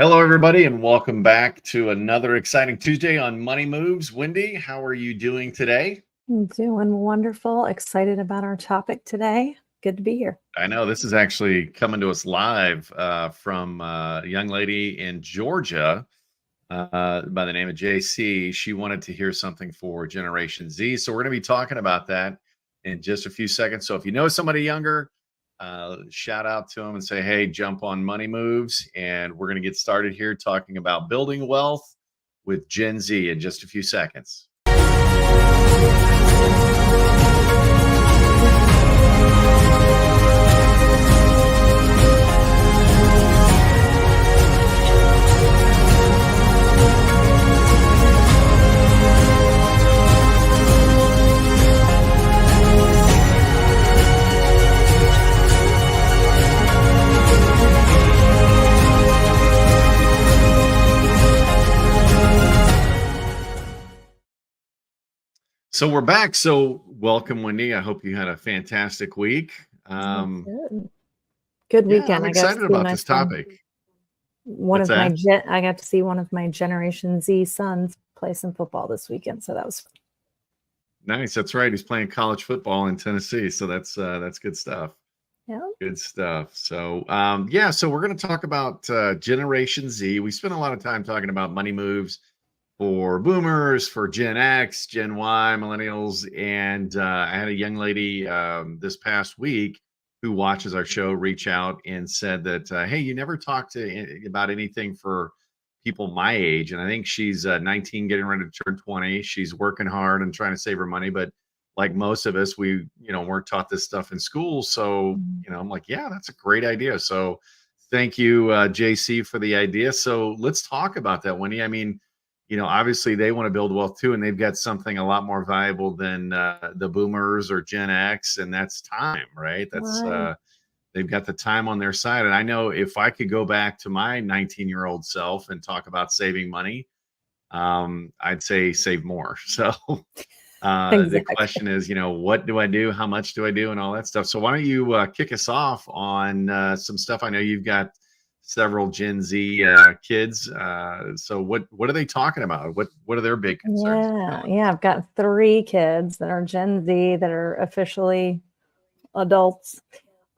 Hello, everybody, and welcome back to another exciting Tuesday on Money Moves. Wendy, how are you doing today? I'm doing wonderful. Excited about our topic today. Good to be here. I know this is actually coming to us live from a young lady in Georgia by the name of JC. She wanted to hear something for Generation Z. So we're going to be talking about that in just a few seconds. So if you know somebody younger, shout out to them and say, hey, jump on Money Moves. And we're going to get started here talking about building wealth with Gen Z in just a few seconds. So we're back. So welcome, Wendy. I hope you had a fantastic week. Good weekend. I'm excited about this topic. I got to see one of my Generation Z sons play some football this weekend, so that was fun. Nice. That's right. He's playing college football in Tennessee, so that's good stuff. Yeah, good stuff. So so we're going to talk about Generation Z. We spent a lot of time talking about money moves for boomers, for Gen X, Gen Y, millennials. And I had a young lady this past week who watches our show reach out and said that, hey, you never talked about anything for people my age. And I think she's 19, getting ready to turn 20. She's working hard and trying to save her money. But like most of us, we, weren't taught this stuff in school. So, I'm like, yeah, that's a great idea. So thank you, JC, for the idea. So let's talk about that, Wendy. I mean, obviously they want to build wealth too, and they've got something a lot more valuable than the boomers or Gen X, and that's time, right? That's right. They've got the time on their side. And I know if I could go back to my 19-year-old self and talk about saving money, I'd say save more. So Exactly. the question is, what do I do? How much do I do? And all that stuff. So why don't you kick us off on some stuff? I know you've got several Gen Z kids. So what are they talking about? What are their big concerns? Yeah. I've got 3 kids that are Gen Z that are officially adults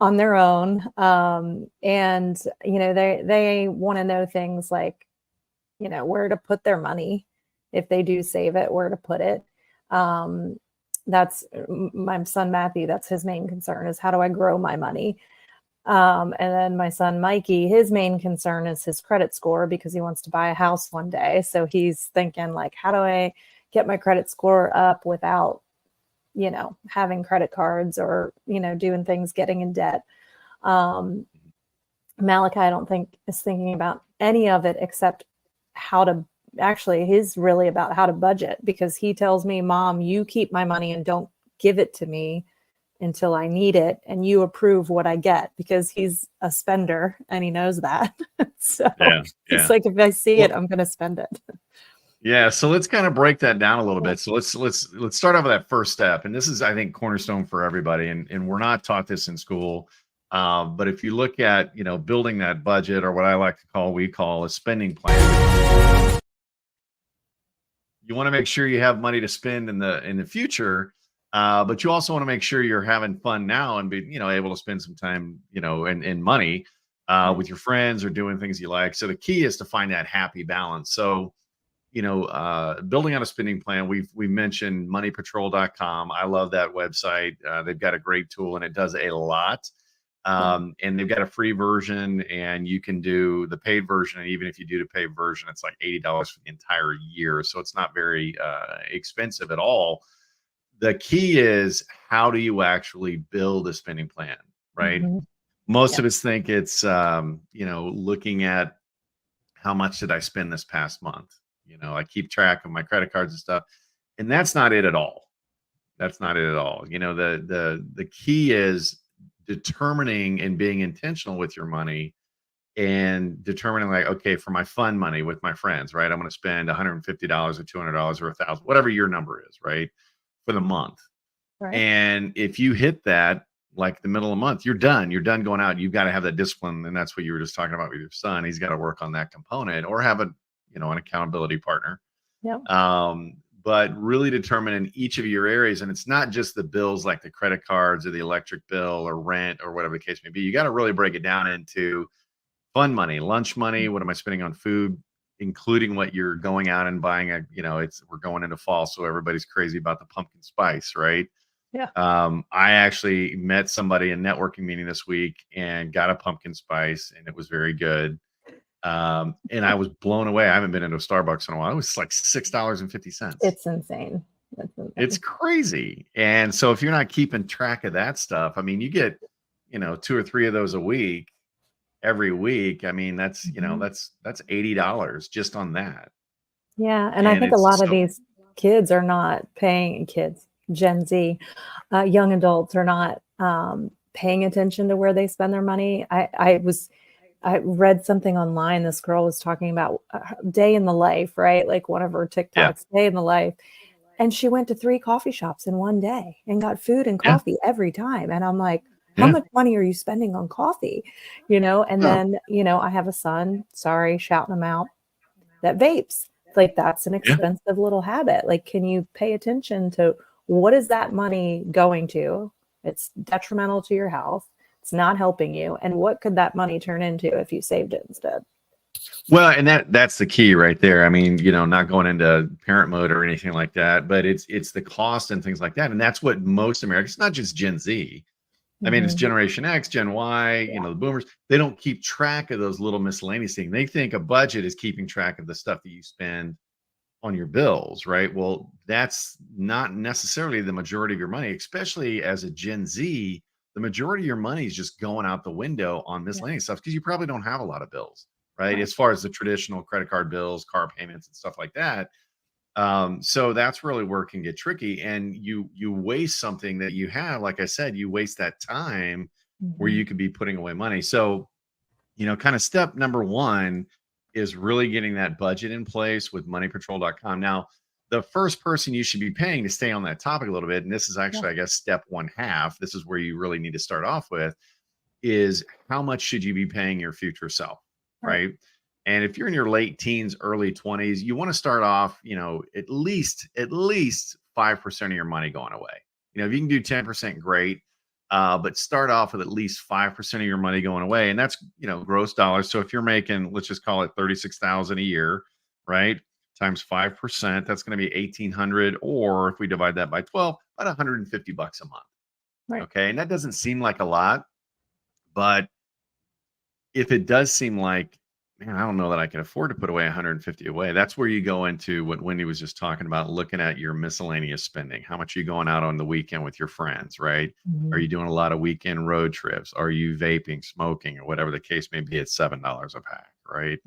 on their own. And they want to know things like, where to put their money if they do save it, where to put it. That's my son Matthew. That's his main concern, is how do I grow my money? And then my son Mikey, his main concern is his credit score, because he wants to buy a house one day. So he's thinking, like, how do I get my credit score up without, having credit cards or, doing things, getting in debt. Malachi, I don't think, is thinking about any of it except he's really about how to budget, because he tells me, Mom, you keep my money and don't give it to me until I need it, and you approve what I get, because he's a spender and he knows that. So it's like, if I see it, I'm going to spend it. Yeah. So let's kind of break that down a little bit. So let's start off with that first step. And this is, I think, cornerstone for everybody. And we're not taught this in school. But if you look at, building that budget, or what I like to we call a spending plan, you want to make sure you have money to spend in the future. But you also want to make sure you're having fun now and be, able to spend some time, and money with your friends or doing things you like. So the key is to find that happy balance. So, building on a spending plan, we mentioned moneypatrol.com. I love that website. They've got a great tool, and it does a lot. And they've got a free version, and you can do the paid version. And even if you do the paid version, it's like $80 for the entire year. So it's not very expensive at all. The key is, how do you actually build a spending plan, right? Mm-hmm. Most of us think it's, looking at how much did I spend this past month? I keep track of my credit cards and stuff, and that's not it at all. That's not it at all. The key is determining and being intentional with your money, and determining, like, okay, for my fun money with my friends, right? I'm going to spend $150 or $200 or $1,000, whatever your number is, right, for the month. Right. And if you hit that, like the middle of the month, you're done going out. You've got to have that discipline. And that's what you were just talking about with your son. He's got to work on that component, or have an accountability partner. Yep. But really determining each of your areas. And it's not just the bills like the credit cards or the electric bill or rent or whatever the case may be. You got to really break it down into fun money, lunch money. What am I spending on food, including what you're going out and buying? We're going into fall, so everybody's crazy about the pumpkin spice, right? Yeah. I actually met somebody in a networking meeting this week and got a pumpkin spice, and it was very good. And I was blown away. I haven't been into a Starbucks in a while. It was like $6.50. It's insane. It's crazy. And so if you're not keeping track of that stuff, I mean, you get, 2 or 3 of those a week, every week. I mean, that's, that's $80 just on that. Yeah. And I think a lot of these kids are not paying, Gen Z, young adults are not paying attention to where they spend their money. I read something online. This girl was talking about day in the life, right? Like one of her TikToks, day in the life. And she went to 3 coffee shops in one day and got food and coffee every time. And I'm like, how much money are you spending on coffee? And then, I have a son, sorry, shouting him out, that vapes. Like that's an expensive little habit. Like, can you pay attention to what is that money going to? It's detrimental to your health. It's not helping you. And what could that money turn into if you saved it instead? Well, and that's the key right there. I mean, not going into parent mode or anything like that, but it's the cost and things like that. And that's what most Americans, not just Gen Z. I mean, it's Generation X, Gen Y, the boomers, they don't keep track of those little miscellaneous things. They think a budget is keeping track of the stuff that you spend on your bills, right? Well, that's not necessarily the majority of your money, especially as a Gen Z. The majority of your money is just going out the window on miscellaneous stuff because you probably don't have a lot of bills, right? As far as the traditional credit card bills, car payments, and stuff like that. So that's really where it can get tricky, and you waste something that you have. Like I said, you waste that time where you could be putting away money. So, kind of step number 1 is really getting that budget in place with moneypatrol.com. Now, the first person you should be paying, to stay on that topic a little bit, and this is actually, I guess, step 1/2. This is where you really need to start off with, is how much should you be paying your future self, right? And if you're in your late teens, early 20s, you want to start off, at least 5% of your money going away. If you can do 10%, great. But start off with at least 5% of your money going away. And that's, gross dollars. So if you're making, let's just call it 36,000 a year, right? Times 5%, that's going to be 1,800. Or if we divide that by 12, about $150 a month. Right. Okay. And that doesn't seem like a lot, but if it does seem like, man, I don't know that I can afford to put away 150 away. That's where you go into what Wendy was just talking about, looking at your miscellaneous spending. How much are you going out on the weekend with your friends, right? Are you doing a lot of weekend road trips? Are you vaping, smoking, or whatever the case may be at $7 a pack, right?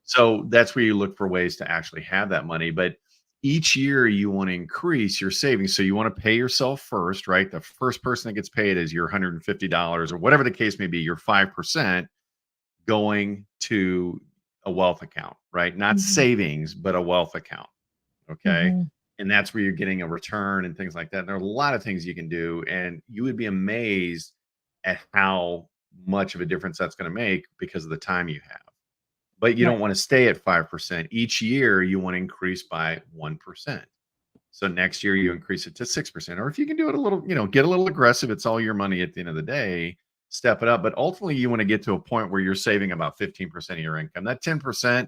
So that's where you look for ways to actually have that money. But each year you want to increase your savings. So you want to pay yourself first, right? The first person that gets paid is your $150 or whatever the case may be, your 5%. Going to a wealth account, right? Not savings, but a wealth account. Okay. And that's where you're getting a return and things like that. And there are a lot of things you can do, and you would be amazed at how much of a difference that's going to make because of the time you have. But you don't want to stay at 5%. Each year you want to increase by 1%. So next year you increase it to 6%. Or if you can do it a little, get a little aggressive, it's all your money at the end of the day. Step it up. But ultimately, you want to get to a point where you're saving about 15% of your income. That 10%,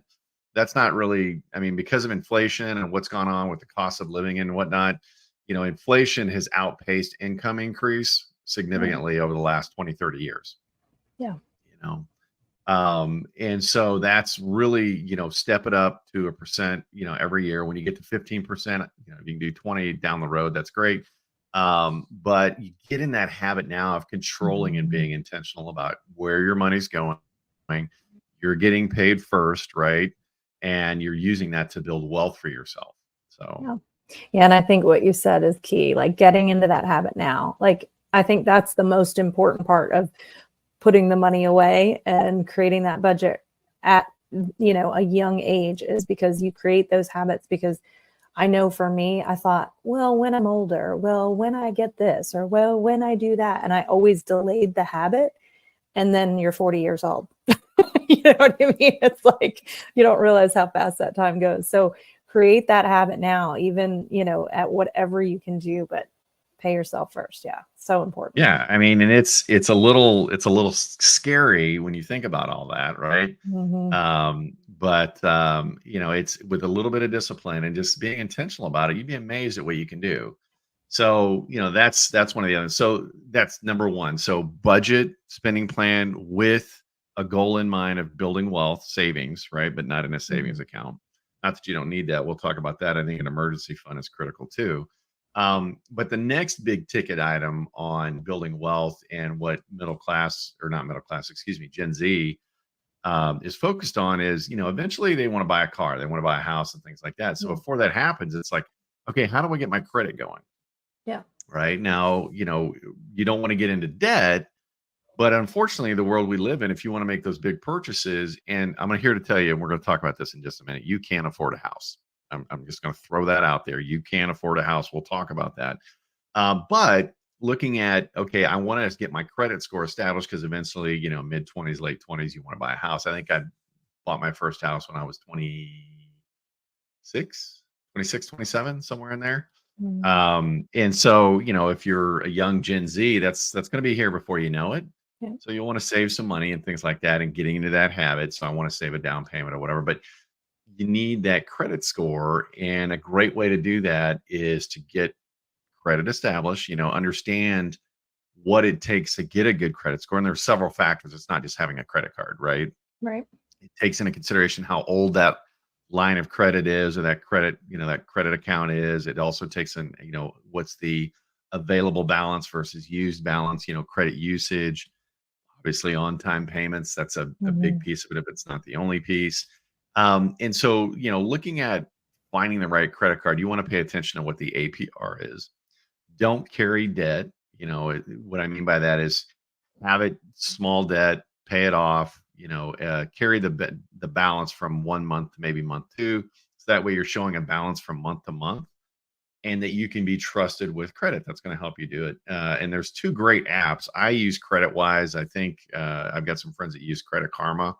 that's not really, I mean, because of inflation and what's gone on with the cost of living and whatnot, inflation has outpaced income increase significantly over the last 20, 30 years. Yeah. And so that's really, step it up to a percent, every year. When you get to 15%, if you can do 20 down the road, that's great. But you get in that habit now of controlling and being intentional about where your money's going. You're getting paid first, right? And you're using that to build wealth for yourself. So yeah, and I think what you said is key, like getting into that habit now. Like I think that's the most important part of putting the money away and creating that budget at a young age, is because you create those habits. Because I know for me, I thought, well, when I'm older, well, when I get this, or well, when I do that. And I always delayed the habit. And then you're 40 years old. You know what I mean? It's like you don't realize how fast that time goes. So create that habit now, even, at whatever you can do, but pay yourself first. Yeah. So important. Yeah, I mean, and it's a little scary when you think about all that, right? Hmm. But it's with a little bit of discipline and just being intentional about it, you'd be amazed at what you can do. So, that's one of the others. So that's number one. So budget spending plan with a goal in mind of building wealth, savings, right? But not in a savings Hmm. account. Not that you don't need that. We'll talk about that. I think an emergency fund is critical too. But the next big ticket item on building wealth and what middle class, or not middle class, excuse me, Gen Z is focused on is, eventually they want to buy a car, they want to buy a house and things like that. So Yeah. before that happens, it's like, okay, how do I get my credit going? Yeah. Right now, you don't want to get into debt, but unfortunately, the world we live in, if you want to make those big purchases, and I'm here to tell you, and we're going to talk about this in just a minute, you can't afford a house. I'm just going to throw that out there. You can't afford a house. We'll talk about that. But looking at, okay, I want to get my credit score established because eventually, mid 20s, late 20s, you want to buy a house. I think I bought my first house when I was 26, 27, somewhere in there. Mhm. And so, if you're a young Gen Z, that's going to be here before you know it. Yeah. So you'll want to save some money and things like that and getting into that habit. So I want to save a down payment or whatever, but you need that credit score. And a great way to do that is to get credit established, understand what it takes to get a good credit score. And there's several factors. It's not just having a credit card, right? Right. It takes into consideration how old that line of credit is, or that credit account is. It also takes in, what's the available balance versus used balance, credit usage, obviously on time payments. That's a big Hmm. piece of it, if it's not the only piece. And so, looking at finding the right credit card, you want to pay attention to what the APR is. Don't carry debt. What I mean by that is have it small debt, pay it off, carry the balance from 1 month to maybe month two. So that way you're showing a balance from month to month, and that you can be trusted with credit. That's going to help you do it. And there's two great apps. I use CreditWise. I think I've got some friends that use Credit Karma,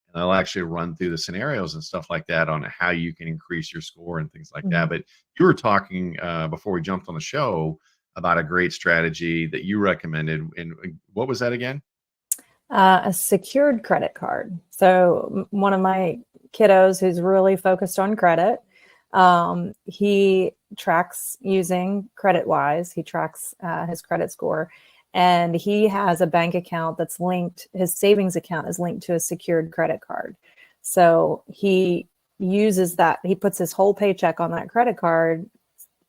and they'll actually run through the scenarios and stuff like that on how you can increase your score and things like Hmm. that. But you were talking before we jumped on the show about a great strategy that you recommended. And what was that again? A secured credit card. So one of my kiddos who's really focused on credit, he tracks using CreditWise. He tracks his credit score, and he has a bank account that's linked. His savings account is linked to a secured credit card. So he uses that. He puts his whole paycheck on that credit card,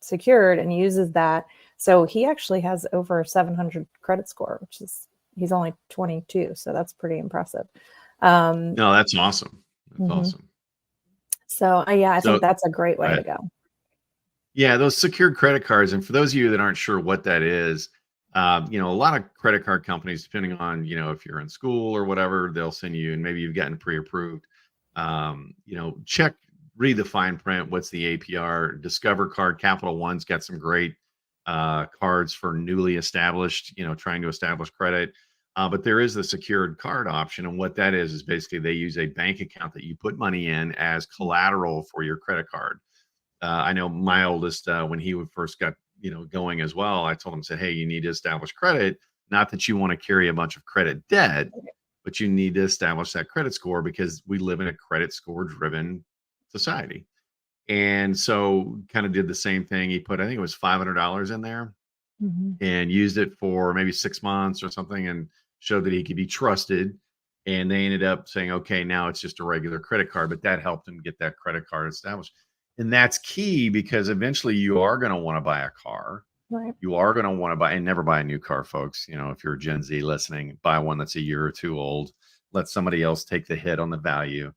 secured, and uses that. So he actually has over 700 credit score, which is he's only 22, so that's pretty impressive. Um, No, that's awesome. That's mhm. awesome. So yeah, I think So, that's a great way uh, to go. yeah, those secured credit cards. And for those of you that aren't sure what that is, a lot of credit card companies, depending on, if you're in school or whatever, they'll send you, and maybe you've gotten pre-approved, check, read the fine print. What's the APR? Discover Card, Capital One's got some great cards for newly established, trying to establish credit. But there is the secured card option. And what that is basically they use a bank account that you put money in as collateral for your credit card. I know my oldest, when he first got, going as well, I told him, said, hey, you need to establish credit. Not that you want to carry a bunch of credit debt, but you need to establish that credit score because we live in a credit score driven society. And so kind of did the same thing. He put, I think it was $500 in there Mhm. and used it for maybe 6 months or something and showed that he could be trusted. And they ended up saying, okay, now it's just a regular credit card, but that helped him get that credit card established. And that's key because eventually you are going to want to buy a car. Right. You are going to want to buy, and never buy a new car, folks. If you're a Gen Z listening, buy one that's a year or two old. Let somebody else take the hit on the value.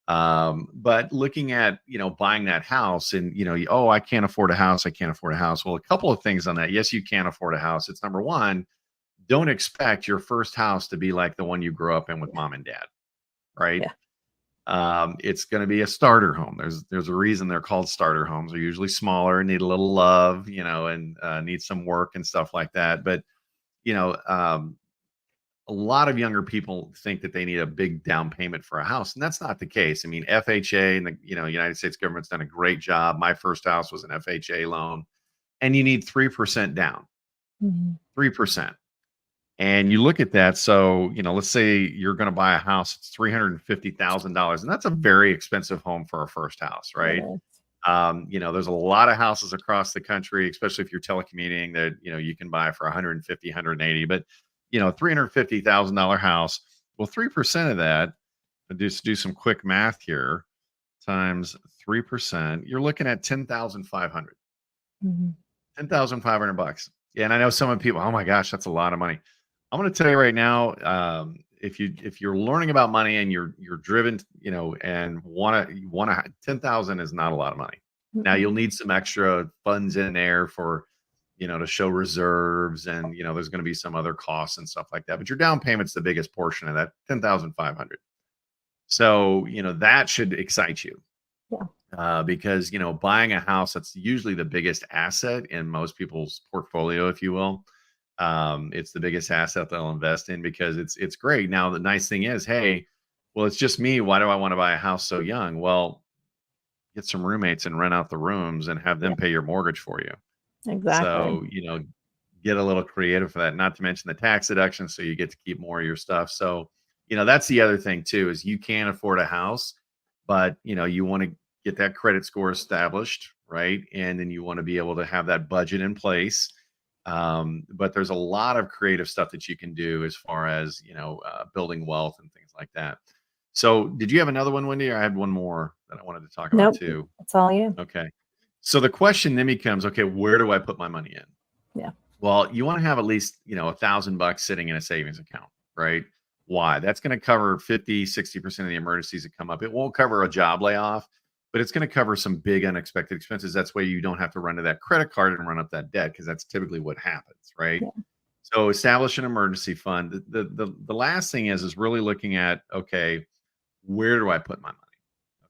But looking at, buying that house and, oh, I can't afford a house. I can't afford a house. Well, a couple of things on that. Yes, you can afford a house. It's number one, don't expect your first house to be like the one you grew up in with Yeah. mom and dad, right? Yeah. It's going to be a starter home. There's a reason they're called starter homes. They're usually smaller, need a little love, and need some work and stuff like that. But you know, a lot of younger people think that they need a big down payment for a house, and that's not the case. I mean, FHA and the United States government's done a great job. My first house was an FHA loan, and you need 3% down, Mhm. 3%. And you look at that. So, let's say you're going to buy a house, it's $350,000, and that's a very expensive home for a first house, It right? is. There's a lot of houses across the country, especially if you're telecommuting, that you can buy for 150, 180. But $350,000 house. Well, 3% of that, just do some quick math here, times 3%, you're looking at 10,500. Mhm. $10,500. Yeah, and I know some of people, oh my gosh, that's a lot of money. I'm going to tell you right now, if you're learning about money and you're driven, and want to 10,000 is not a lot of money. Now Mm-mm. you'll need some extra funds in there for, to show reserves, and there's going to be some other costs and stuff like that. But your down payment's the biggest portion of that, 10,500. So that should excite you, Yeah. because buying a house, that's usually the biggest asset in most people's portfolio, if you will. It's the biggest asset they'll invest in because it's great. Now the nice thing is, hey, well, it's just me. Why do I want to buy a house so young? Well, get some roommates and rent out the rooms and have Yeah. them pay your mortgage for you. Exactly. So get a little creative for that. Not to mention the tax deduction, so you get to keep more of your stuff. So that's the other thing too, is you can afford a house, but you want to get that credit score established, right? And then you want to be able to have that budget in place. But there's a lot of creative stuff that you can do as far as building wealth and things like that. So did you have another one, Wendy? Or I had one more that I wanted to talk about Nope. too. It's all you. Okay. So the question then becomes, okay, where do I put my money in? Yeah. Well, you want to have at least, $1,000 sitting in a savings account, right? Why? That's going to cover 50, 60% of the emergencies that come up. It won't cover a job layoff, but it's going to cover some big unexpected expenses. That's why you don't have to run to that credit card and run up that debt, because that's typically what happens, right? Yeah. So establish an emergency fund. The last thing is really looking at, okay, where do I put my money?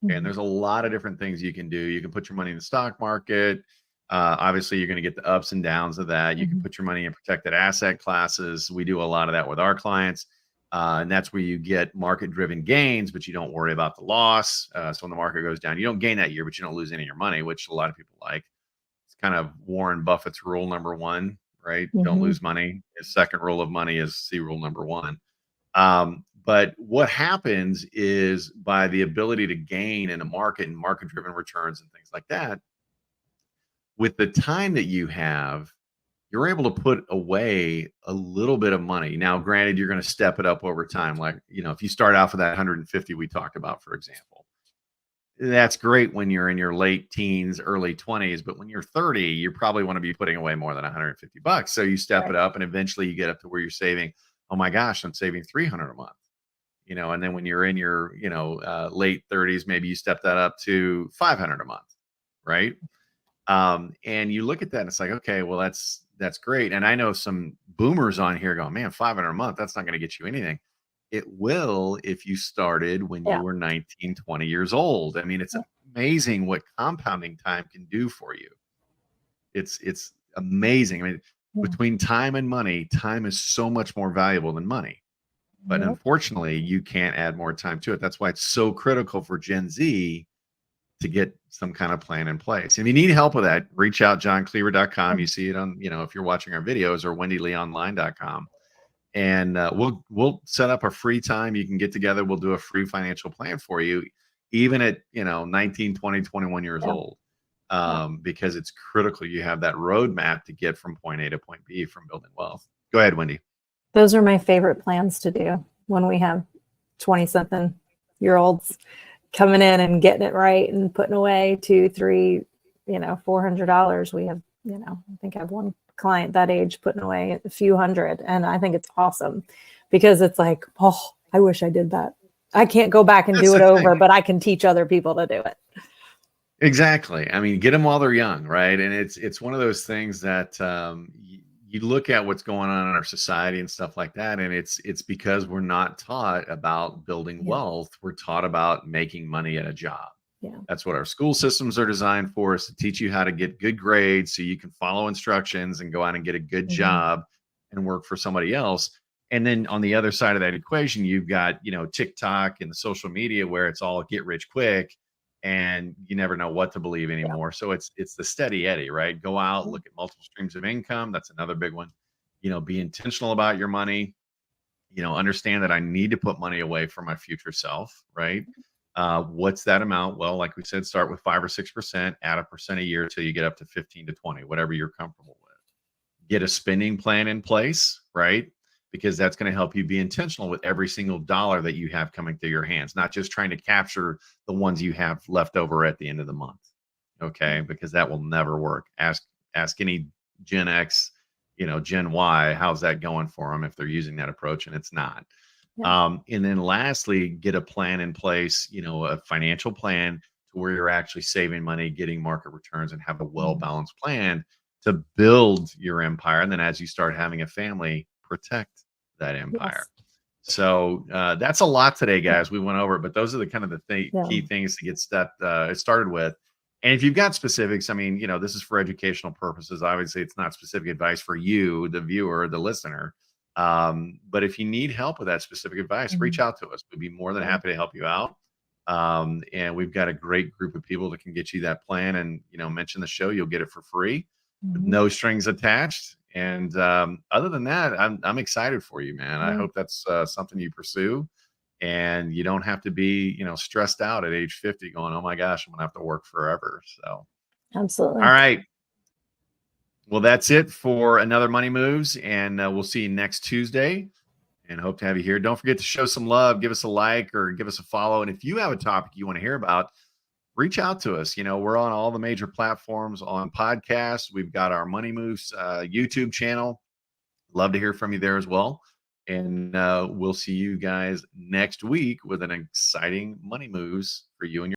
Okay, and Mhm. there's a lot of different things you can do. You can put your money in the stock market. Obviously, you're going to get the ups and downs of that. You can Mhm. put your money in protected asset classes. We do a lot of that with our clients. And that's where you get market driven gains, but you don't worry about the loss. So when the market goes down, you don't gain that year, but you don't lose any of your money, which a lot of people like. It's kind of Warren Buffett's rule number one, right? Don't Mhm. lose money. His second rule of money is see rule number one. But what happens is, by the ability to gain in a market and market driven returns and things like that, with the time that you have, you're able to put away a little bit of money. Now, granted, you're going to step it up over time. Like, if you start off with that 150 we talked about, for example, that's great when you're in your late teens, early 20s. But when you're 30, you probably want to be putting away more than $150. So you step Right. it up, and eventually you get up to where you're saving, oh my gosh, I'm saving 300 a month. And then when you're in your, late 30s, maybe you step that up to 500 a month, right? And you look at that and it's like, okay, well, that's great. And I know some boomers on here going, man, 500 a month, that's not going to get you anything. It will if you started when you Yeah. were 19, 20 years old. I mean, it's Yeah. amazing what compounding time can do for you. It's amazing. I mean, Yeah. between time and money, time is so much more valuable than money. But Yep. unfortunately, you can't add more time to it. That's why it's so critical for Gen Z to get some kind of plan in place. If you need help with that, reach out, johncleaver.com. You see it on, if you're watching our videos, or wendyleeonline.com. And we'll set up a free time. You can get together. We'll do a free financial plan for you, even at 19, 20, 21 years Yeah. old, Yeah. because it's critical you have that roadmap to get from point A to point B from building wealth. Go ahead, Wendy. Those are my favorite plans to do when we have 20-something-year-olds coming in and getting it right and putting away $200, $300, $400. We have, I think I have one client that age putting away a few hundred. And I think it's awesome because it's like, oh, I wish I did that. I can't go back and That's do it the thing. over, but I can teach other people to do it. Exactly. I mean, get them while they're young, right? And it's one of those things that you look at what's going on in our society and stuff like that, and it's because we're not taught about building Yeah. wealth. We're taught about making money at a job. Yeah. That's what our school systems are designed for, is to teach you how to get good grades so you can follow instructions and go out and get a good Mhm. job and work for somebody else. And then on the other side of that equation, you've got, TikTok and the social media where it's all get rich quick, and you never know what to believe Yeah. anymore. So it's the steady eddy, right? Go out, look at multiple streams of income. That's another big one. Be intentional about your money. Understand that I need to put money away for my future self, right? What's that amount? Well, like we said, start with 5 or 6%, add a percent a year till you get up to 15 to 20, whatever you're comfortable with. Get a spending plan in place, right? Because that's going to help you be intentional with every single dollar that you have coming through your hands, not just trying to capture the ones you have left over at the end of the month. Okay, because that will never work. Ask any Gen X, Gen Y, how's that going for them if they're using that approach, and it's not. Yeah. And then lastly, get a plan in place, a financial plan to where you're actually saving money, getting market returns, and have a well Mhm. balanced plan to build your empire. And then as you start having a family, protect that empire. Yes. So that's a lot today, guys. We went over it, but those are the kind of the Yeah. key things to get started with. And if you've got specifics, I mean, this is for educational purposes. Obviously, it's not specific advice for you, the viewer, the listener. But if you need help with that specific advice, reach Mhm. out to us. We'd be more than Yeah. happy to help you out. And we've got a great group of people that can get you that plan. And mention the show, you'll get it for free with Mhm. no strings attached. And other than that, I'm excited for you, man. I Yeah. hope that's something you pursue, and you don't have to be stressed out at age 50, going, "Oh my gosh, I'm gonna have to work forever." So, all Absolutely. right. Well, that's it for another Money Moves, and we'll see you next Tuesday. And hope to have you here. Don't forget to show some love, give us a like or give us a follow. And if you have a topic you want to hear about, reach out to us. We're on all the major platforms on podcasts. We've got our Money Moves YouTube channel. Love to hear from you there as well. And we'll see you guys next week with an exciting Money Moves for you and your